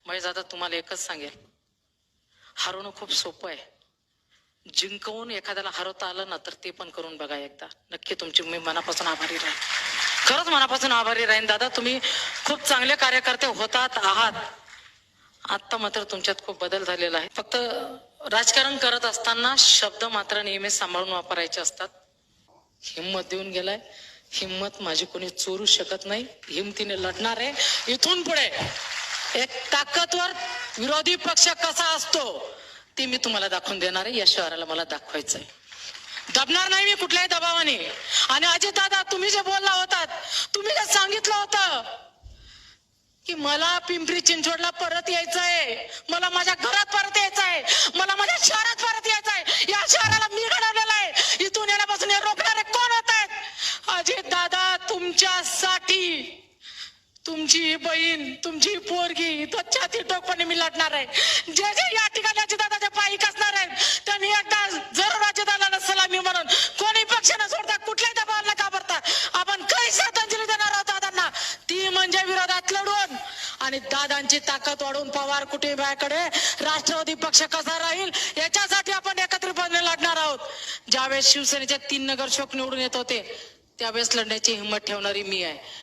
महेश दादा तुम्हाला एकच सांगेल, हरवणं खूप सोपं आहे. जिंकवून एखाद्याला हरवता आलं ना तर ते पण करून बघा एकदा. नक्की तुमची मी मनापासून आभारी राहीन. खरंच मनापासून आभारी राहीन दादा. तुम्ही खूप चांगले कार्यकर्ते होतात आहात. आता मात्र तुमच्यात खूप बदल झालेला आहे. फक्त राजकारण करत असताना शब्द मात्र नेहमी सांभाळून वापरायचे असतात. हिम्मत देऊन गेलाय. हिम्मत माझी कोणी चोरू शकत नाही. हिमतीने लढणार आहे इथून पुढे. एक ताकदवर विरोधी पक्ष कसा असतो ते मी तुम्हाला दाखवून देणार आहे. या शहराला मला दाखवायचंय. दबणार नाही मी कुठल्याही दबावाने. आणि अजित दादा तुम्ही जे बोलला होतात, तुम्ही जे सांगितलं होतं की मला पिंपरी चिंचवडला परत यायचंय, मला माझ्या घरात परत यायचंय, मला माझ्या शहरात परत यायचंय. या शहराला मी घडवलेलं आहे. इथून येण्यापासून हे रोखणारे कोण होत आहेत? अजित दादा तुमच्यासाठी तुमची बहीण, तुमची पोरगी छाती टोकपणे मी लढणार आहे. जे जे या ठिकाणी अजितदादाच्या पायी असणार आहेत त्यांनी एकदा जरूर अजितदादाला सलामी म्हणून कोणी पक्ष न सोडता कुठल्याही दबावाला घाबरता आपण काही श्रद्धांजली देणार आहोत दादांना. ती म्हणजे विरोधात लढून आणि दादांची ताकद वाढवून पवार कुटुंबाकडे राष्ट्रवादी पक्ष कसा राहील याच्यासाठी आपण एकत्रितपणे लढणार आहोत. ज्यावेळेस शिवसेनेच्या 3 नगरसेवक निवडून येत होते त्यावेळेस लढण्याची हिंमत ठेवणारी मी आहे.